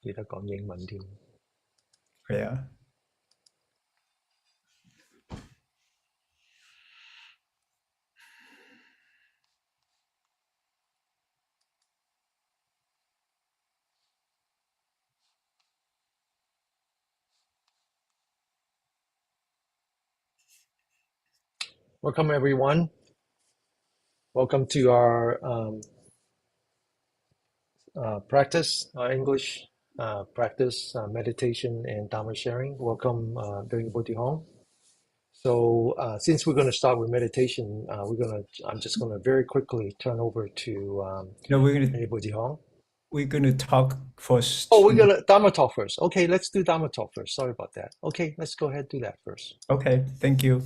記得講英文添。係啊。Welcome everyone. Welcome to our practice, English practice, meditation and Dharma sharing. Welcome, Venerable De Hong. So since we're going to start with meditation, I'm just going to very quickly turn over to No, Venerable De Hong. we're gonna talk first. Oh, we're going to Dharma talk first. Okay, let's do Dharma talk first. Sorry about that. Okay, let's go ahead and do that first. Okay, thank you.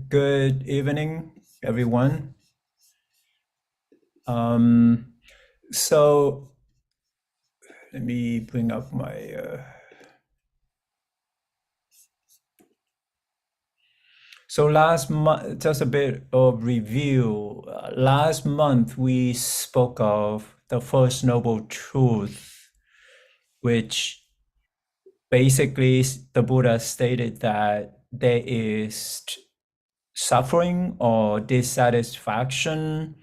Good evening, everyone. So let me bring up my. So last month, just a bit of review. Last month we spoke of the First Noble Truth, which basically the Buddha stated that there is suffering or dissatisfaction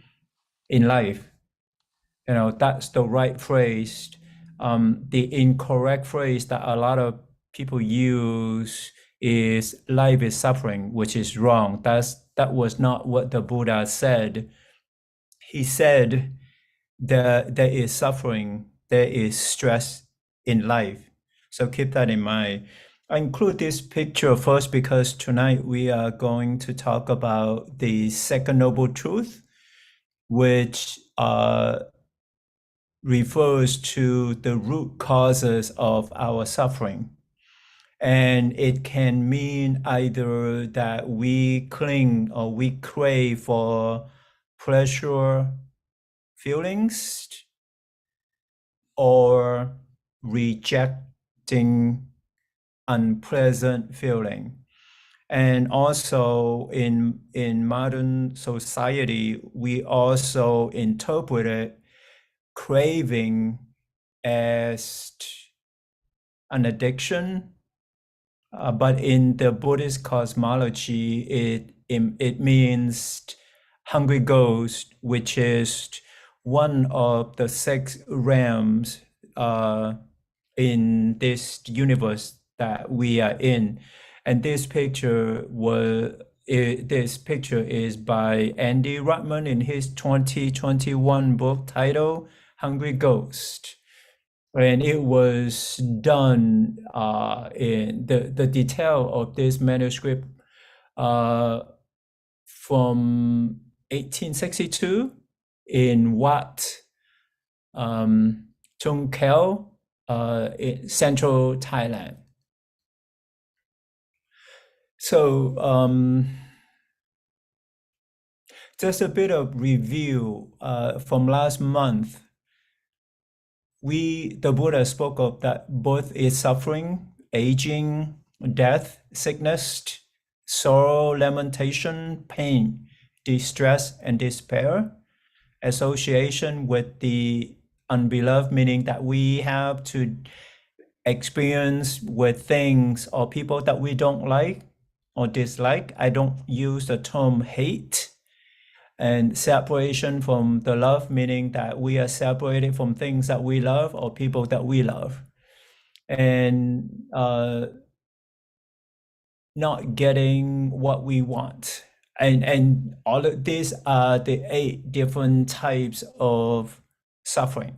in life. That's the right phrase. The incorrect phrase that a lot of people use is life is suffering, which is wrong. That was not what the Buddha said. He said that there is suffering, there is stress in life. So keep that in mind. I include this picture first because tonight we are going to talk about the Second Noble Truth, which refers to the root causes of our suffering. And it can mean either that we cling or we crave for pleasure feelings or rejecting unpleasant feeling. And also in modern society, we also interpret craving as an addiction, but in the Buddhist cosmology, it means hungry ghost, which is one of the 6 realms in this universe that we are in. And this picture is by Andy Rutman in his 2021 book titled Hungry Ghost. And it was done in the detail of this manuscript from 1862 in Wat, Chung Khel, in central Thailand. So just a bit of review from last month. The Buddha spoke of that birth is suffering, aging, death, sickness, sorrow, lamentation, pain, distress, and despair. Association with the unbeloved, meaning that we have to experience with things or people that we don't like or dislike. I don't use the term hate. And separation from the love, meaning that we are separated from things that we love or people that we love. And not getting what we want. And all of these are the 8 different types of suffering.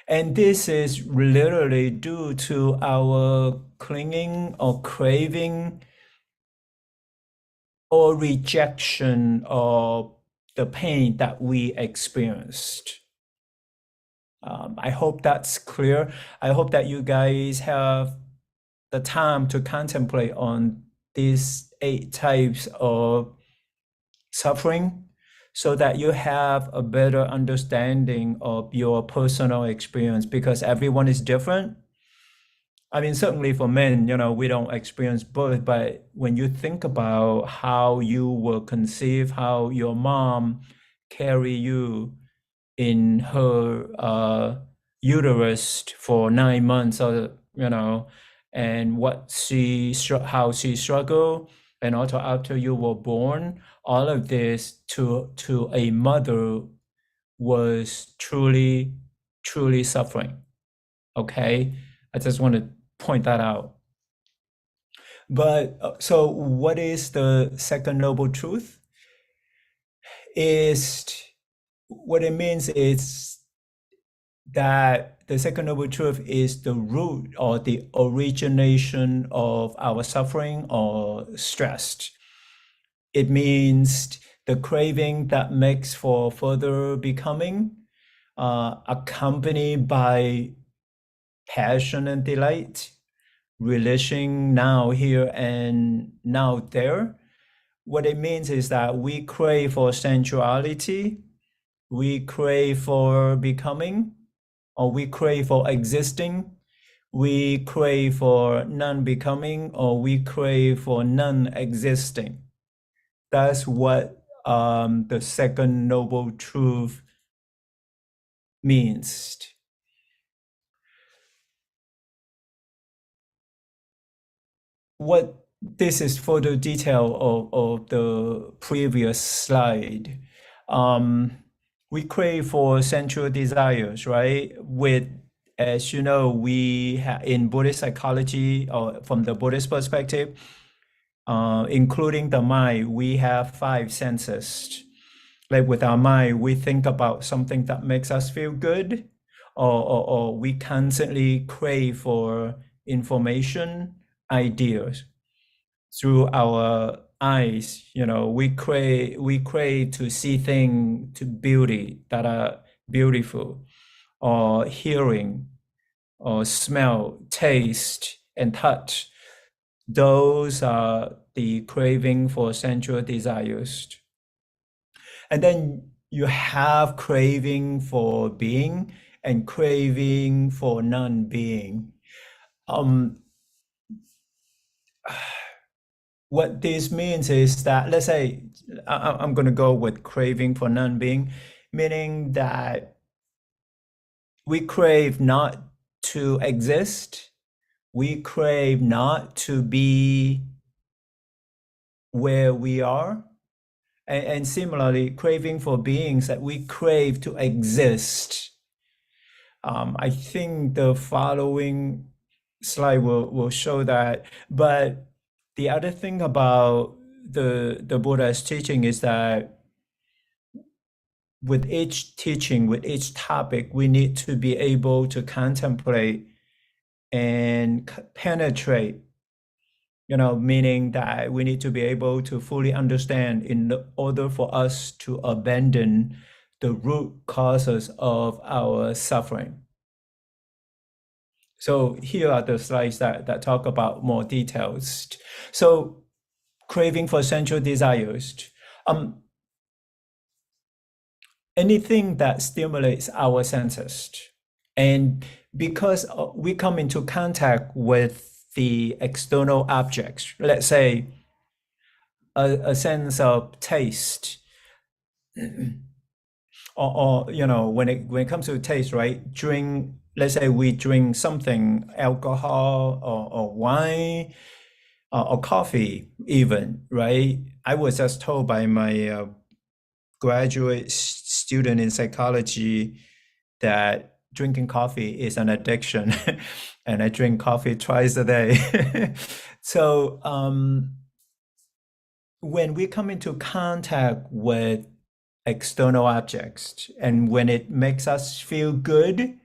And this is literally due to our clinging or craving or rejection of the pain that we experienced. I hope that's clear. I hope that you guys have the time to contemplate on these 8 types of suffering so that you have a better understanding of your personal experience, because everyone is different. I mean, certainly for men, we don't experience birth, but when you think about how you were conceived, how your mom carried you, in her uterus for 9 months, or and how she struggled, and also after you were born, all of this to a mother was truly, truly suffering. Okay, I just want to point that out. But so, what is the second noble truth? Is what it means is that the second noble truth is the root or the origination of our suffering or stress. It means the craving that makes for further becoming, accompanied by passion and delight, relishing now here and now there. What it means is that we crave for sensuality, we crave for becoming, or we crave for existing, we crave for non-becoming, or we crave for non-existing. That's what the second noble truth means. What this is further detail of the previous slide. We crave for sensual desires, right? As you know, we in Buddhist psychology, or from the Buddhist perspective, including the mind, we have five senses. Like with our mind, we think about something that makes us feel good, or we constantly crave for information, ideas. Through our eyes, we crave to see things to beauty that are beautiful, or hearing, or smell, taste, and touch. Those are the craving for sensual desires. And then you have craving for being and craving for non-being. What this means is that, let's say, I'm going to go with craving for non-being, meaning that we crave not to exist, we crave not to be where we are, and similarly, craving for beings, that we crave to exist. I think the following slide will show that. But the other thing about the Buddha's teaching is that with each teaching, with each topic, we need to be able to contemplate and penetrate, meaning that we need to be able to fully understand in order for us to abandon the root causes of our suffering. So here are the slides that talk about more details. So craving for sensual desires. Anything that stimulates our senses. And because we come into contact with the external objects, let's say a sense of taste, or when it comes to taste, right? Let's say we drink something, alcohol, or wine, or coffee even, right? I was just told by my graduate student in psychology that drinking coffee is an addiction, and I drink coffee twice a day. So when we come into contact with external objects, and when it makes us feel good,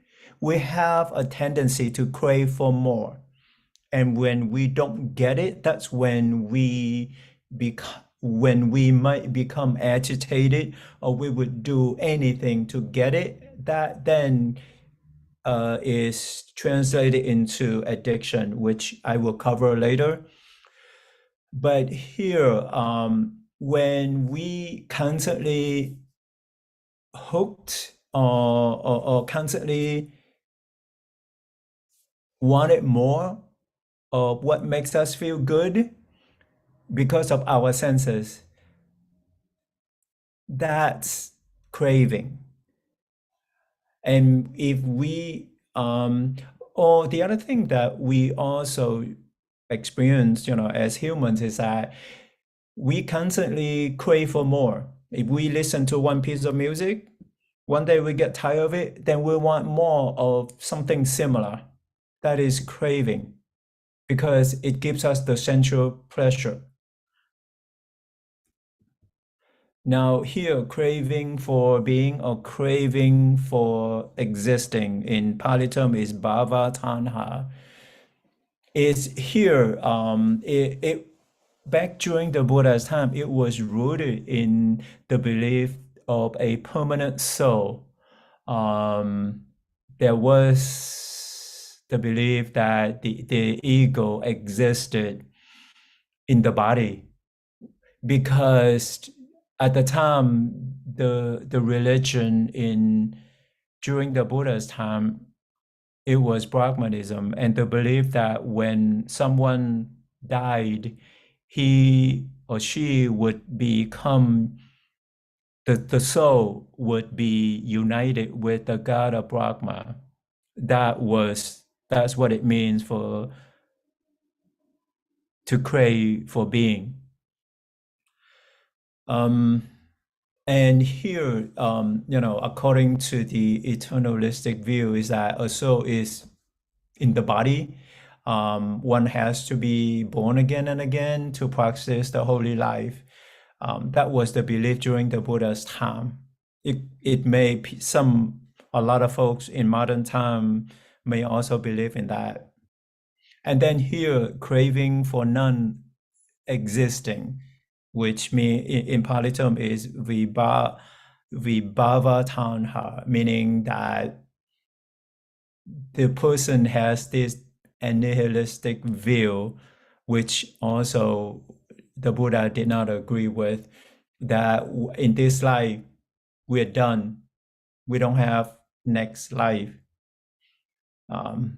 we have a tendency to crave for more. And when we don't get it, that's when we might become agitated, or we would do anything to get it. That then is translated into addiction, which I will cover later. But here, when we constantly hooked, or constantly wanted more of what makes us feel good because of our senses, that's craving. And if we, or the other thing that we also experience, as humans is that we constantly crave for more. If we listen to one piece of music, one day we get tired of it, then we want more of something similar. That is craving because it gives us the sensual pleasure. Now, here, craving for being or craving for existing in Pali term is bhava tanha. Is here, it back during the Buddha's time, it was rooted in the belief of a permanent soul. Um, there was the belief that the ego existed in the body because at the time the religion in during the Buddha's time it was Brahmanism and the belief that when someone died he or she would become the soul would be united with the god of Brahma. That's what it means for to crave for being. And here, according to the eternalistic view, is that a soul is in the body. One has to be born again and again to practice the holy life. That was the belief during the Buddha's time. It may a lot of folks in modern time may also believe in that. And then here, craving for non-existing, which mean in Pali term is vibhava tanha, meaning that the person has this nihilistic view, which also the Buddha did not agree with, that in this life we're done, we don't have next life.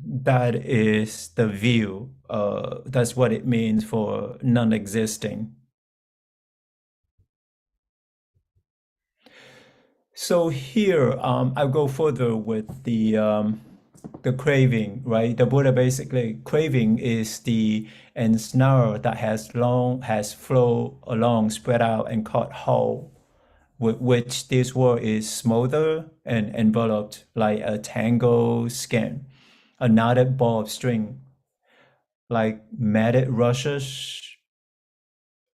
That is the view. That's what it means for non-existing. So here, I'll go further with the craving, right? The Buddha basically craving is the ensnare that has flowed along, spread out, and caught whole, with which this world is smothered and enveloped like a tangled skin, a knotted ball of string, like matted rushes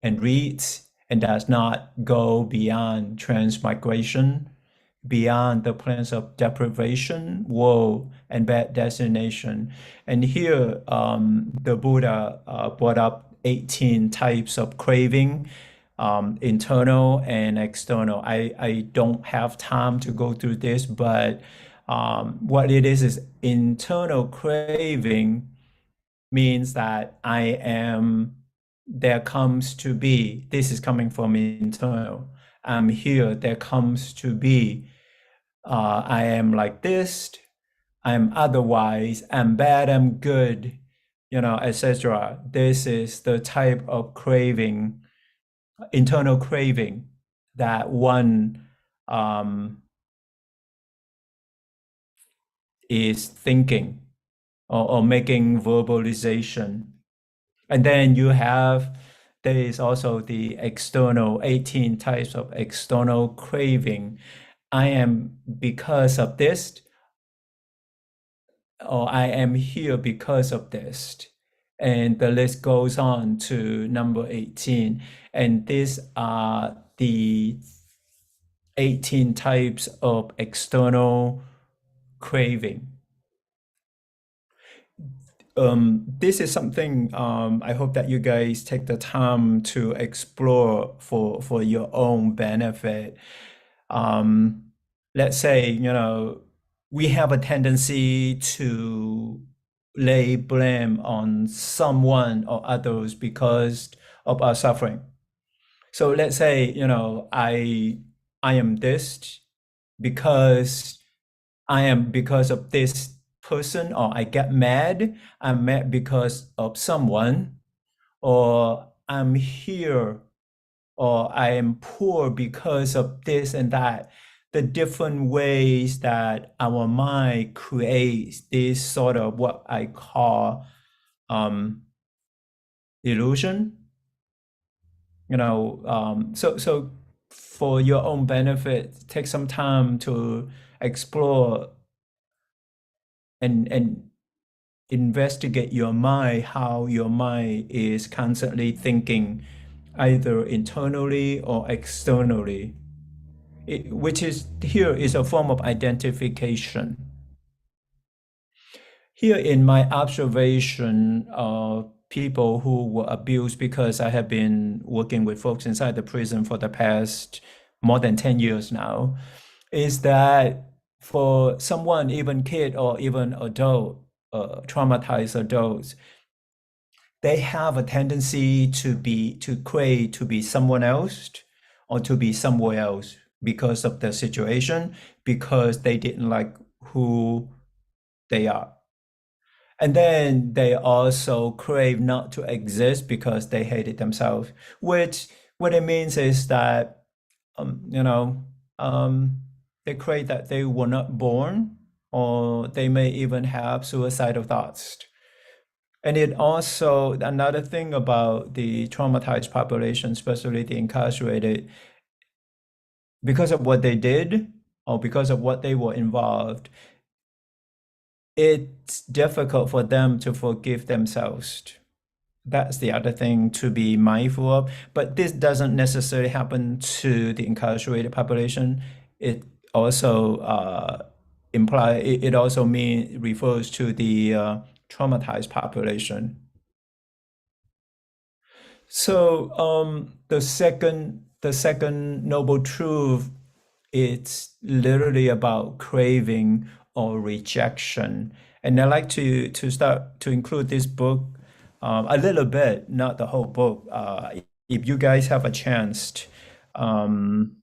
and reeds, and does not go beyond transmigration, beyond the planes of deprivation, woe, and bad destination. And here, the Buddha brought up 18 types of craving, internal and external. I don't have time to go through this, but what it is internal craving means that there comes to be, this is coming from internal. I'm here, there comes to be, I am like this, I'm otherwise, I'm bad, I'm good, etc. This is the type of craving, internal craving that one is thinking or making verbalization. And then there is also the external 18 types of external craving. I am because of this, or I am here because of this. And the list goes on to number 18. And these are the 18 types of external craving. This is something I hope that you guys take the time to explore for your own benefit. Let's say, we have a tendency to lay blame on someone or others because of our suffering. So let's say, I am this because because of this person, or I get mad, I'm mad because of someone, or I'm here, or I am poor because of this and that. the different ways that our mind creates this sort of what I call illusion. So for your own benefit, take some time to explore and investigate your mind, how your mind is constantly thinking, either internally or externally, which is here is a form of identification. Here in my observation of people who were abused, because I have been working with folks inside the prison for the past more than 10 years now, is that for someone, even kid or even adult, traumatized adults, they have a tendency to crave to be someone else or to be somewhere else because of the situation, because they didn't like who they are. And then they also crave not to exist because they hated themselves, which what it means is that, you know, they crave that they were not born, or they may even have suicidal thoughts. And it also, another thing about the traumatized population, especially the incarcerated, because of what they did or because of what they were involved, it's difficult for them to forgive themselves. That's the other thing to be mindful of. But this doesn't necessarily happen to the incarcerated population. It also it also refers to the traumatized population. So the second noble truth, it's literally about craving or rejection. And I like to start to include this book a little bit, not the whole book. If you guys have a chance, um,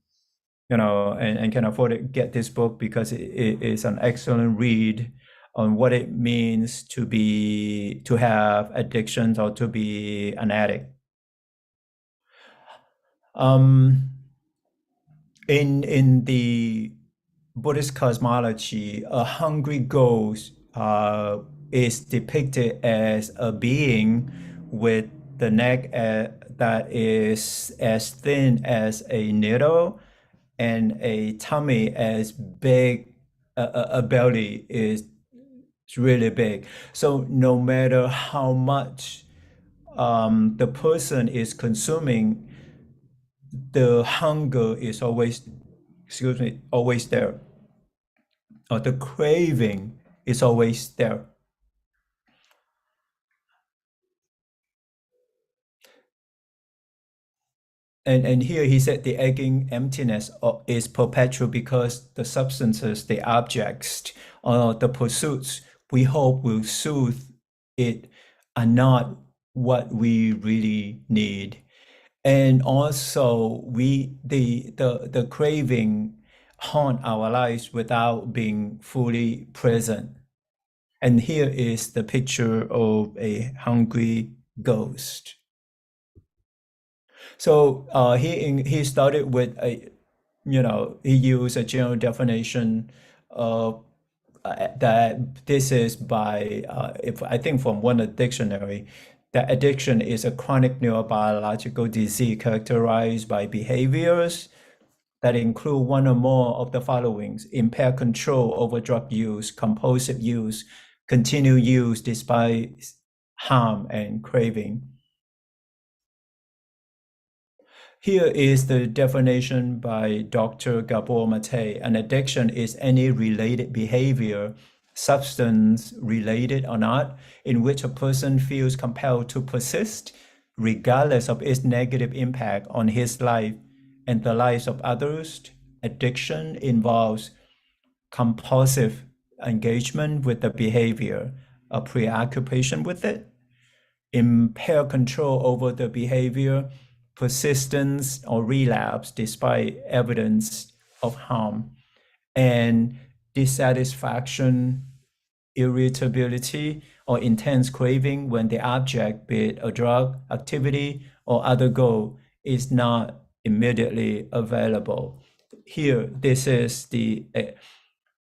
and can afford it, get this book, because it is an excellent read on what it means to have addictions or to be an addict. Um, in the Buddhist cosmology, a hungry ghost is depicted as a being with the neck that is as thin as a needle, and a tummy as big, a belly is really big. So no matter how much the person is consuming, the hunger is always there, or the craving is always there. And here he said the aching emptiness is perpetual, because the substances, the objects, or the pursuits we hope will soothe it are not what we really need. And also the craving haunt our lives without being fully present. And here is the picture of a hungry ghost. So he started with he used a general definition of that this is by if I think from one dictionary, that addiction is a chronic neurobiological disease characterized by behaviors that include one or more of the followings: impaired control over drug use, compulsive use, continued use despite harm, and craving. Here is the definition by Dr. Gabor Mate. An addiction is any related behavior, substance related or not, in which a person feels compelled to persist, regardless of its negative impact on his life and the lives of others. Addiction involves compulsive engagement with the behavior, a preoccupation with it, impaired control over the behavior, persistence or relapse despite evidence of harm, and dissatisfaction, irritability, or intense craving when the object, be it a drug, activity, or other goal, is not immediately available. here, this is the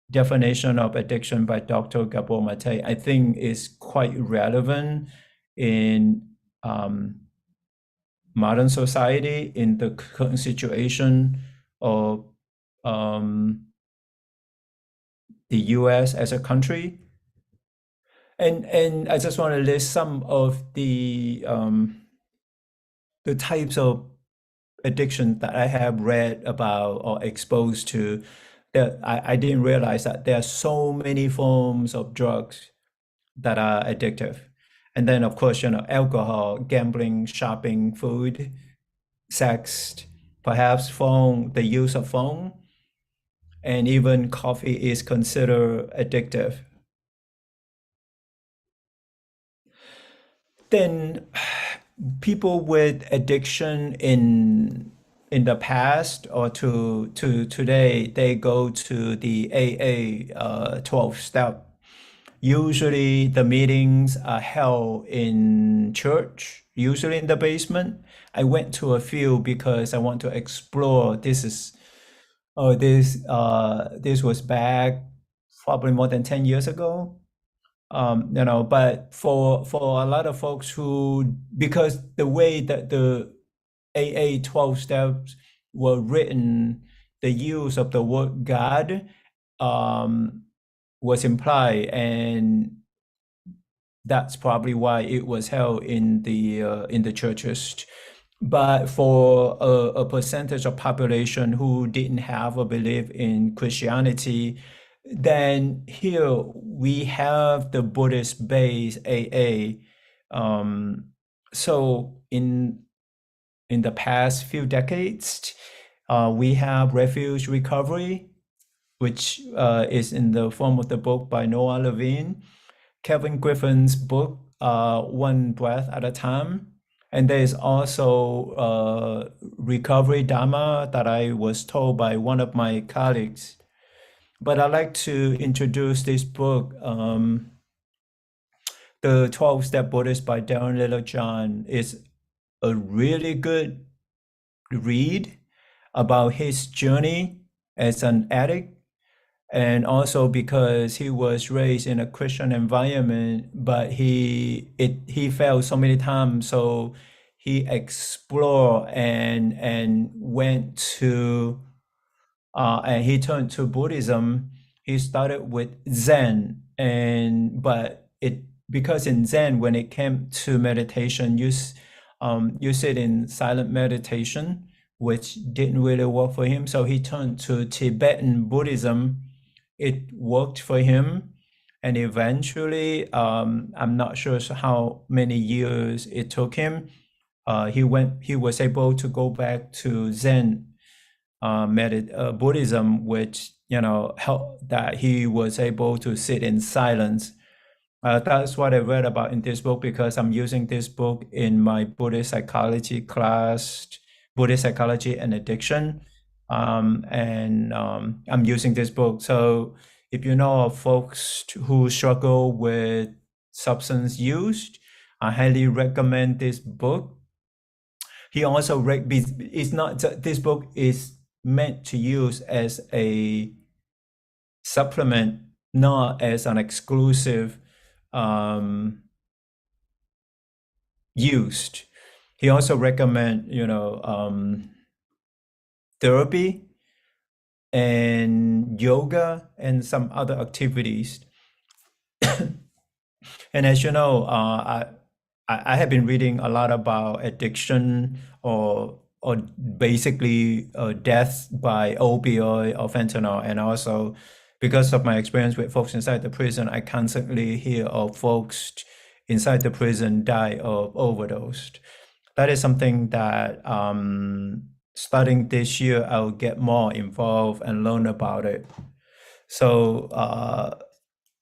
definition of addiction by Dr. Gabor Mate. I think is quite relevant in modern society, in the current situation of the US as a country. And I just want to list some of the types of addiction that I have read about or exposed to. That I didn't realize that there are so many forms of drugs that are addictive. And then, of course, alcohol, gambling, shopping, food, sex, perhaps phone, the use of phone, and even coffee is considered addictive. Then people with addiction in the past or to today, they go to the AA 12 step. Usually the meetings are held in church, usually in the basement. I went to a few because I want to explore. This was back probably more than 10 years ago. But for a lot of folks who, because the way that the AA 12 steps were written, the use of the word God um, was implied, and that's probably why it was held in the churches. But for a percentage of population who didn't have a belief in Christianity, then here we have the Buddhist based AA. So in the past few decades, we have refuge recovery, which is in the form of the book by Noah Levine, Kevin Griffin's book, One Breath at a Time. And there is also Recovery Dharma that I was told by one of my colleagues. But I'd like to introduce this book, The 12-Step Buddhist by Darren Littlejohn. Is a really good read about his journey as an addict, and also because he was raised in a Christian environment, but he failed so many times, so he explored and went to and he turned to Buddhism. He started with Zen, and but it because in Zen, when it came to meditation, you sit in silent meditation, which didn't really work for him. So he turned to Tibetan Buddhism. It worked for him, and eventually, I'm not sure how many years it took him. He was able to go back to Zen Buddhism, which helped that he was able to sit in silence. That's what I read about in this book because I'm using this book in my Buddhist psychology class, Buddhist psychology and addiction, and I'm using this book. So if you know of folks who struggle with substance use, I highly recommend this book. He also it's not this book is meant to use as a supplement, not as an exclusive used. He also recommend therapy and yoga and some other activities. And as you know, I have been reading a lot about addiction or basically death by opioid or fentanyl, and also because of my experience with folks inside the prison, I constantly hear of folks inside the prison die of overdose. That is something that starting this year I'll get more involved and learn about it. So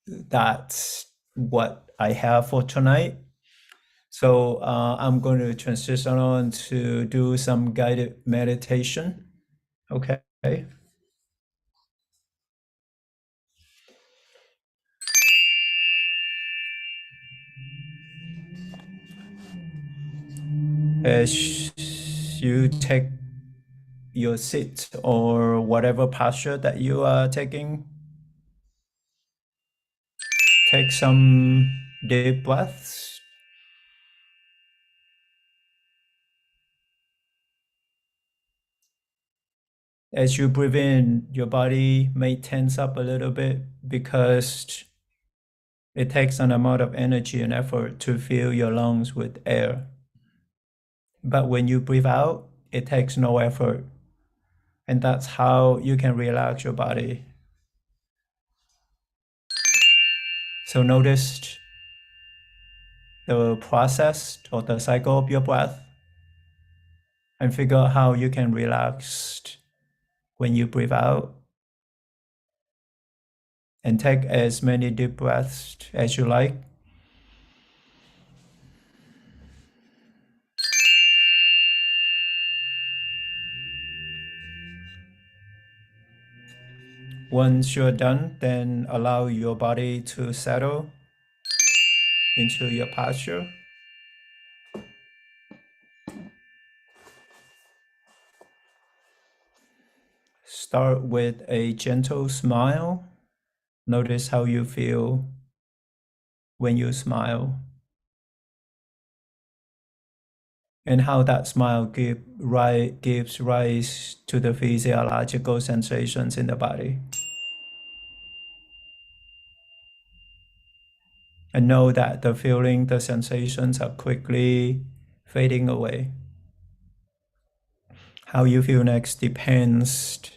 that's what I have for tonight. So I'm going to transition on to do some guided meditation. Okay. As you take your sit or whatever posture that you are taking. Take some deep breaths. As you breathe in, your body may tense up a little bit because it takes an amount of energy and effort to fill your lungs with air. But when you breathe out, it takes no effort. And that's how you can relax your body. So notice the process or the cycle of your breath and figure out how you can relax when you breathe out. And take as many deep breaths as you like. Once you're done, then allow your body to settle into your posture. Start with a gentle smile. Notice how you feel when you smile and how that smile gives rise to the physiological sensations in the body. And know that the feeling, the sensations are quickly fading away. How you feel next depends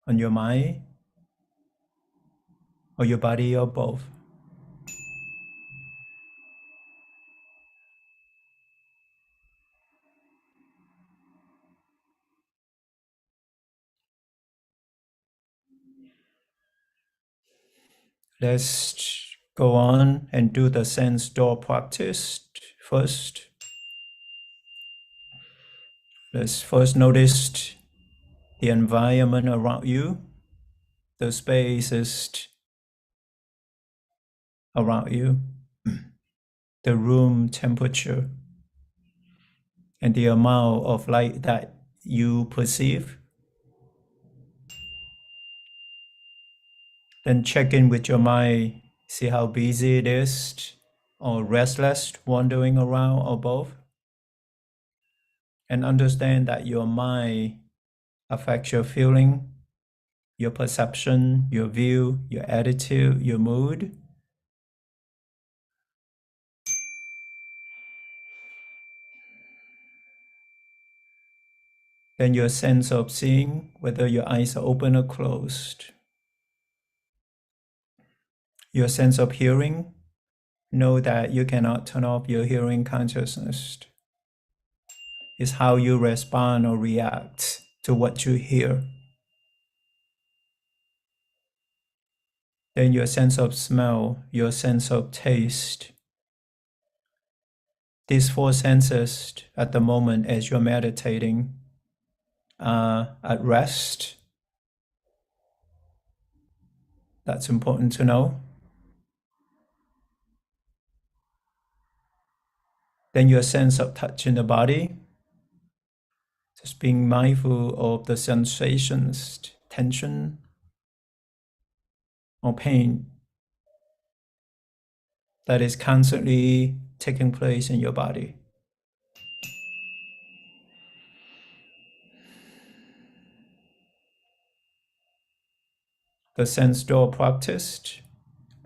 on your mind or your body or both. Let's go on and do the sense door practice first. Let's first notice the environment around you, the spaces around you, the room temperature, and the amount of light that you perceive. Then check in with your mind, see how busy it is, or restless, wandering around, or both. And understand that your mind affects your feeling, your perception, your view, your attitude, your mood. Then your sense of seeing, whether your eyes are open or closed. Your sense of hearing, know that you cannot turn off your hearing consciousness. It's how you respond or react to what you hear. Then your sense of smell, your sense of taste. These four senses at the moment as you're meditating are at rest. That's important to know. Then your sense of touch in the body, just being mindful of the sensations, tension or pain that is constantly taking place in your body. The sense door practice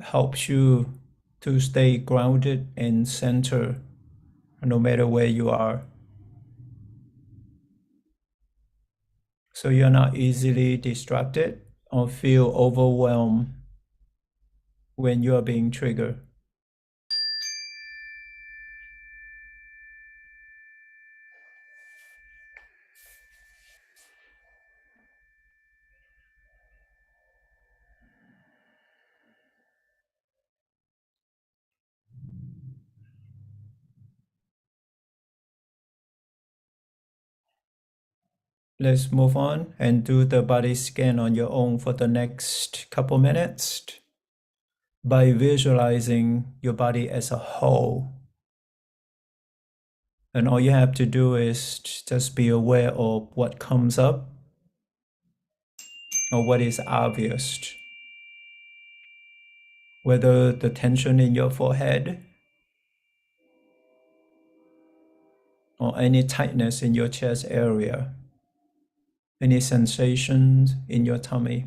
helps you to stay grounded and centered no matter where you are. So you're not easily distracted or feel overwhelmed when you are being triggered. Let's move on and do the body scan on your own for the next couple minutes by visualizing your body as a whole. And all you have to do is just be aware of what comes up or what is obvious. Whether the tension in your forehead or any tightness in your chest area, any sensations in your tummy,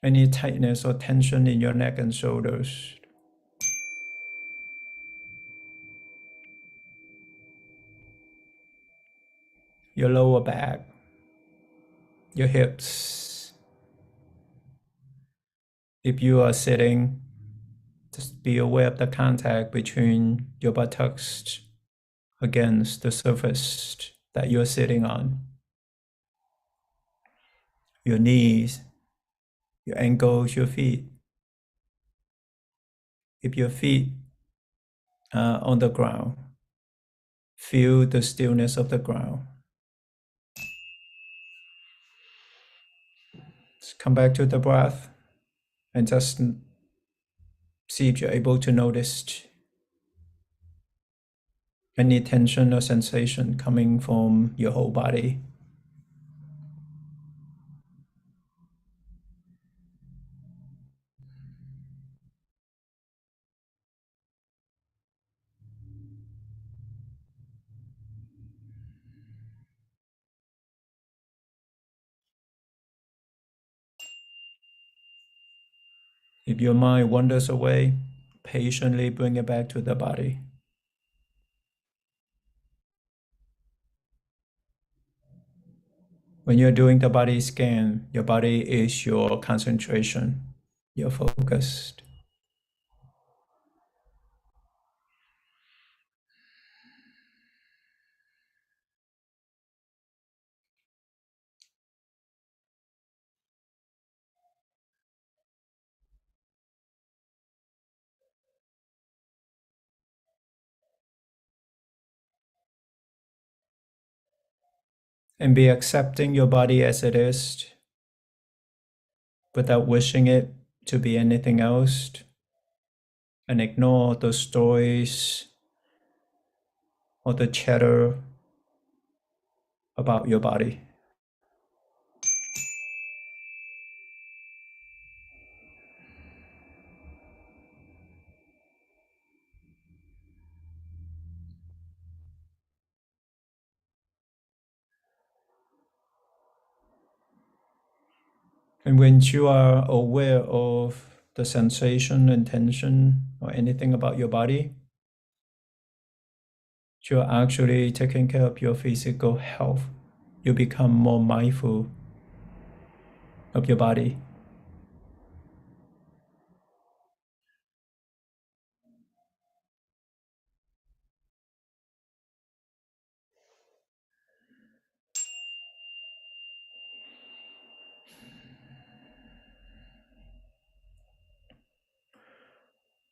any tightness or tension in your neck and shoulders, your lower back, your hips. If you are sitting, just be aware of the contact between your buttocks against the surface that you're sitting on. Your knees, your ankles, your feet. If your feet are on the ground, feel the stillness of the ground. Just come back to the breath and just see if you're able to notice any tension or sensation coming from your whole body. If your mind wanders away, patiently bring it back to the body. When you're doing the body scan, your body is your concentration, your focus. And be accepting your body as it is without wishing it to be anything else, and ignore the stories or the chatter about your body. And when you are aware of the sensation and tension or anything about your body, you're actually taking care of your physical health. You become more mindful of your body.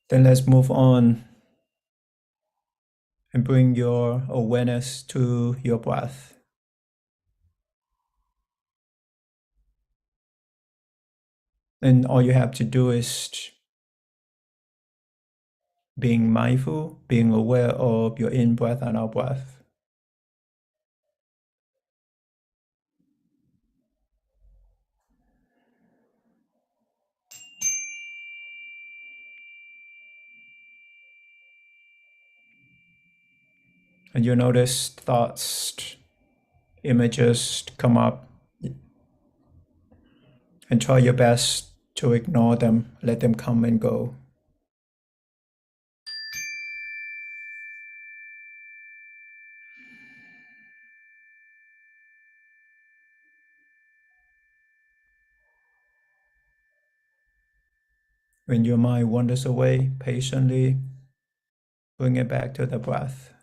Then let's move on and bring your awareness to your breath. And all you have to do is being mindful, being aware of your in-breath and out-breath. And you notice thoughts, images come up, and try your best to ignore them, let them come and go. When your mind wanders away, patiently bring it back to the breath.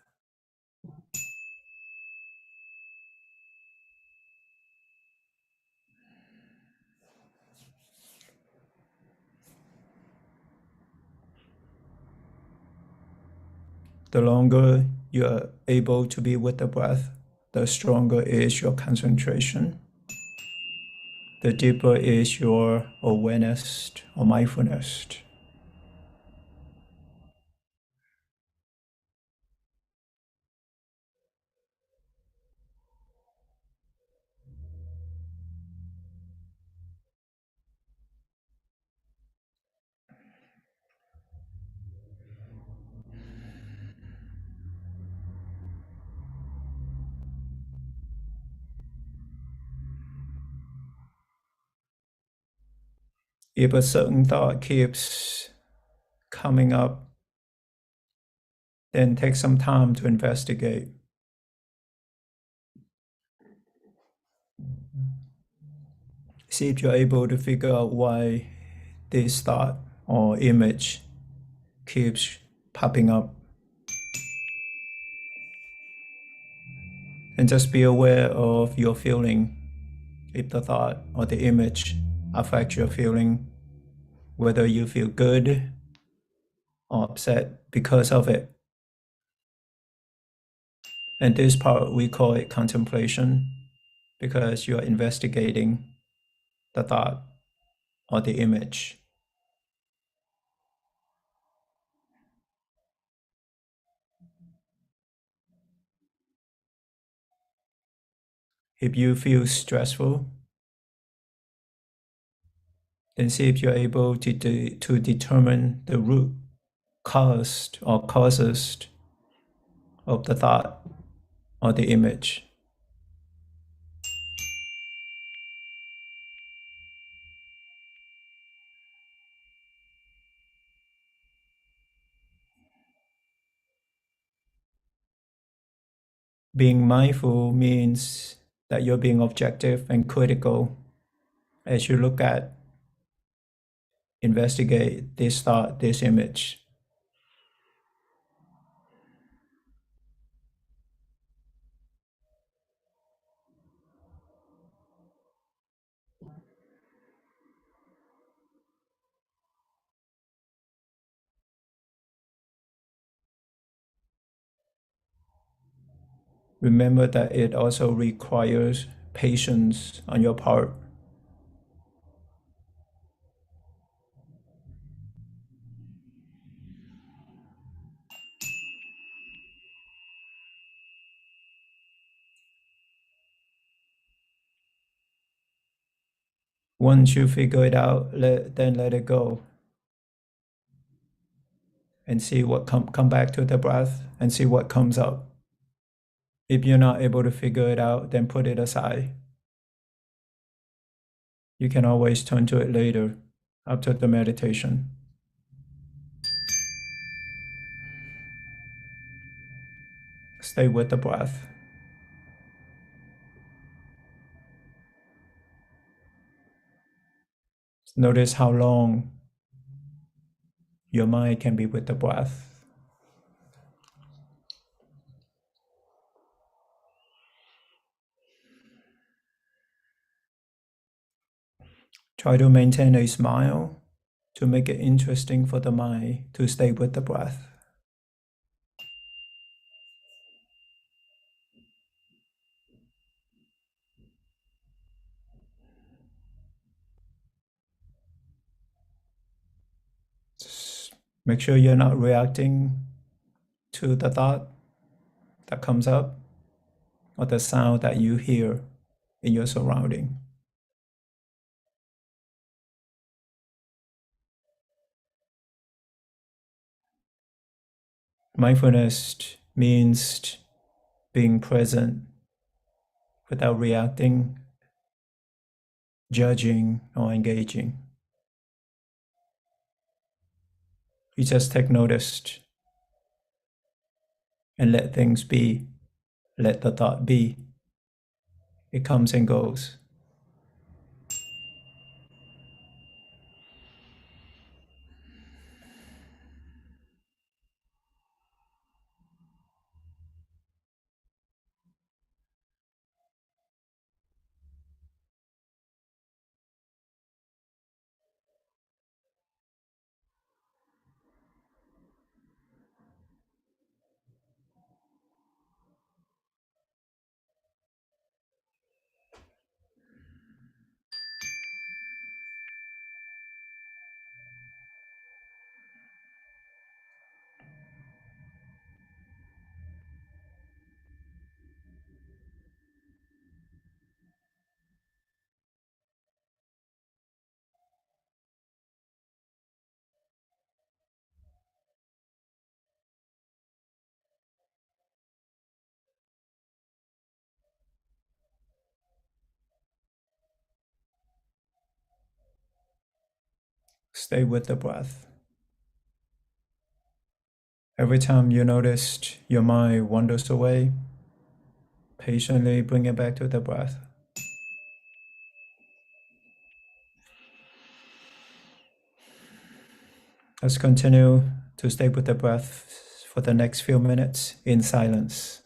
The longer you are able to be with the breath, the stronger is your concentration. The deeper is your awareness or mindfulness. If a certain thought keeps coming up, then take some time to investigate. See if you're able to figure out why this thought or image keeps popping up. And just be aware of your feeling. If the thought or the image affects your feeling, whether you feel good or upset because of it. And this part, we call it contemplation because you are investigating the thought or the image. If you feel stressful, then see if you're able to determine the root cause or causes of the thought or the image. Being mindful means that you're being objective and critical as you look at, investigate this thought, this image. Remember that it also requires patience on your part. Once you figure it out, then let it go and see what come back to the breath and see what comes up. If you're not able to figure it out, then put it aside. You can always turn to it later after the meditation. Stay with the breath. Notice how long your mind can be with the breath. Try to maintain a smile to make it interesting for the mind to stay with the breath. Just make sure you're not reacting to the thought that comes up or the sound that you hear in your surrounding. Mindfulness means being present without reacting, judging, or engaging. You just take notice and let things be, let the thought be. It comes and goes. Stay with the breath. Every time you noticed your mind wanders away, patiently bring it back to the breath. Let's continue to stay with the breath for the next few minutes in silence.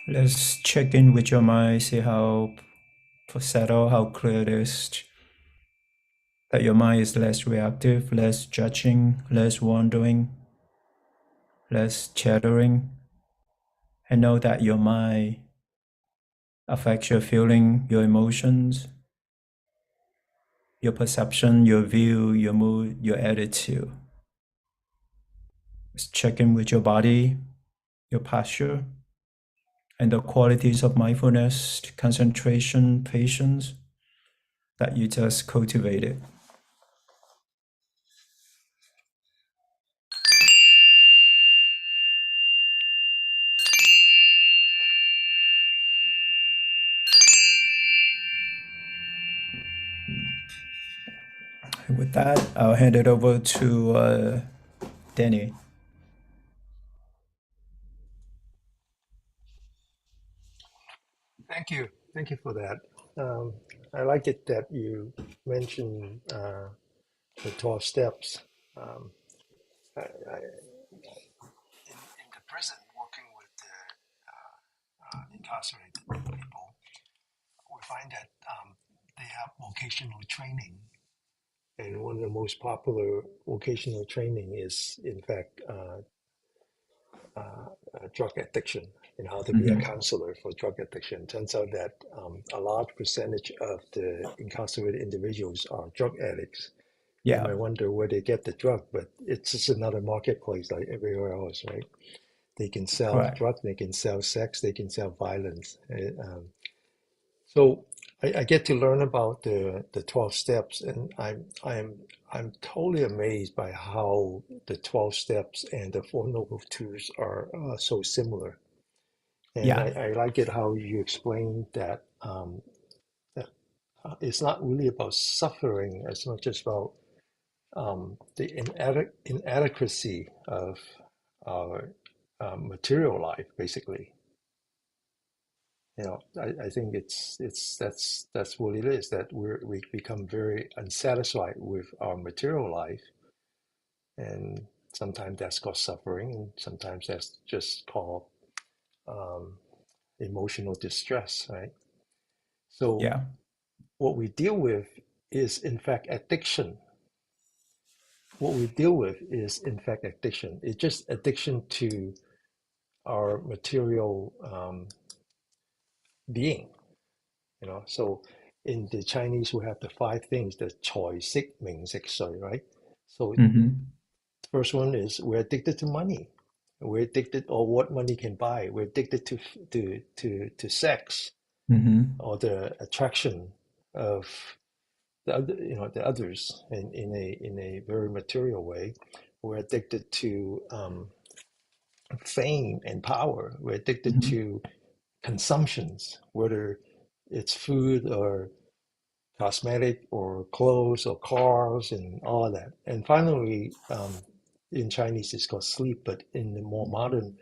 Let's check in with your mind, see how settled, how clear it is, that your mind is less reactive, less judging, less wandering, less chattering. And know that your mind affects your feeling, your emotions, your perception, your view, your mood, your attitude. Let's check in with your body, your posture, and the qualities of mindfulness, concentration, patience that you just cultivated. With that, I'll hand it over to Danny. Thank you for that. Um, I like it that you mentioned the 12 steps. Um, in the prison, working with the incarcerated people, we find that they have vocational training. And one of the most popular vocational training is, in fact, drug addiction and how to be a Mm-hmm. counselor for drug addiction. Turns out that a large percentage of the incarcerated individuals are drug addicts. You Yeah, might wonder where they get the drug, but it's just another marketplace like everywhere else, right? They can sell correct. drugs, they can sell sex, they can sell violence. So I get to learn about the 12 steps, and I'm totally amazed by how the 12 steps and the Four Noble Truths are so similar. And Yeah. I like it how you explained that, that it's not really about suffering as much as about the inadequacy of our material life, basically. I think that's what it is, that we become very unsatisfied with our material life, and sometimes that's called suffering, and sometimes that's just called um, emotional distress, right? So Yeah. what we deal with is in fact addiction. What we deal with is in fact addiction. It's just addiction to our material being, So in the Chinese, we have the five things, the choi, sik, ming, sik, sui, right? So Mm-hmm. the first one is we're addicted to money. We're addicted, or what money can buy. We're addicted to sex, Mm-hmm. or the attraction of the others in a very material way. We're addicted to fame and power. We're addicted Mm-hmm. to consumptions, whether it's food or cosmetic or clothes or cars and all of that. And finally, in Chinese, it's called sleep, but in the more modern,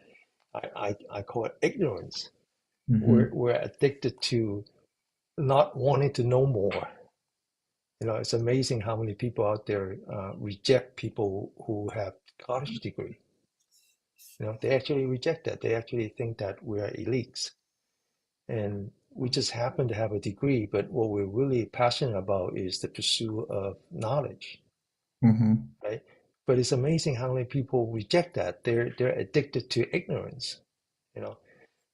I call it ignorance. Mm-hmm. We're addicted to not wanting to know more. It's amazing how many people out there reject people who have college degree. They actually reject that. They actually think that we're elites. And we just happen to have a degree, but what we're really passionate about is the pursuit of knowledge, Mm-hmm. right? But it's amazing how many people reject that. They're addicted to ignorance, you know.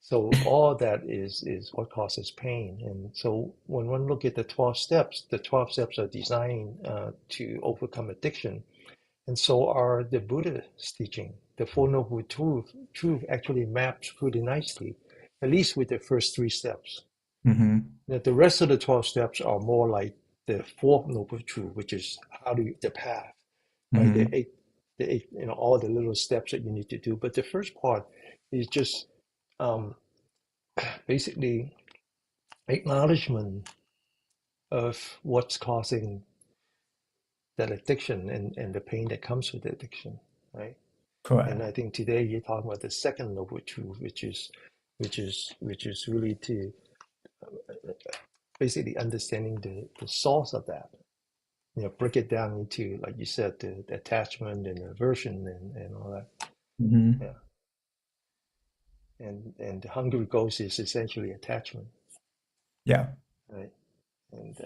So all that is what causes pain. And so when one look at the 12 steps are designed to overcome addiction. And so are the Buddhist teaching. The Four Noble Truth actually maps pretty nicely, at least with the first three steps. Mm-hmm. Now, the rest of the 12 steps are more like the Fourth Noble Truth, which is the path, right? Mm-hmm. The eight, all the little steps that you need to do. But the first part is just um, basically acknowledgement of what's causing that addiction and the pain that comes with the addiction, right? And Correct. I think today you're talking about the second noble truth, which is really to basically understanding the source of that. Break it down into, like you said, the attachment and aversion and all that. Mm-hmm. Yeah, and the hungry ghost is essentially attachment, Yeah. right? And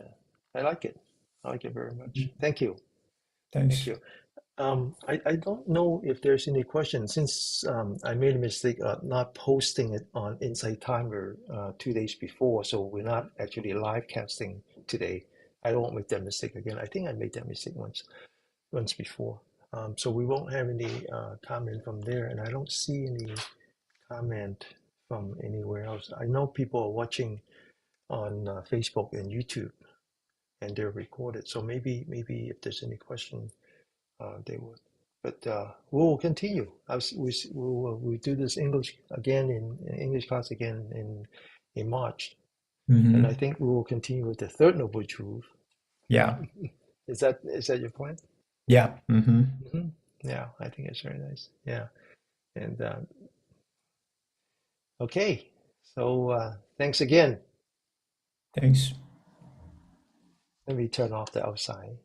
I like it. I like it very much. Thank you. Thank Thanks. you. I don't know if there's any questions since I made a mistake of not posting it on Insight Timer 2 days before, so we're not actually live casting today. I won't make that mistake again. I think I made that mistake once before. So we won't have any comment from there, and I don't see any comment from anywhere else. I know people are watching on Facebook and YouTube, and they're recorded. So maybe if there's any question, they would. But we will continue. We do this English again in English class again in March, and I Mm-hmm. think we will continue with the third noble truth. Yeah. Is that your point? Yeah. Mm-hmm. Hmm. Yeah, I think it's very nice. Yeah, and okay, so thanks again. Thanks. Let me turn off the outside.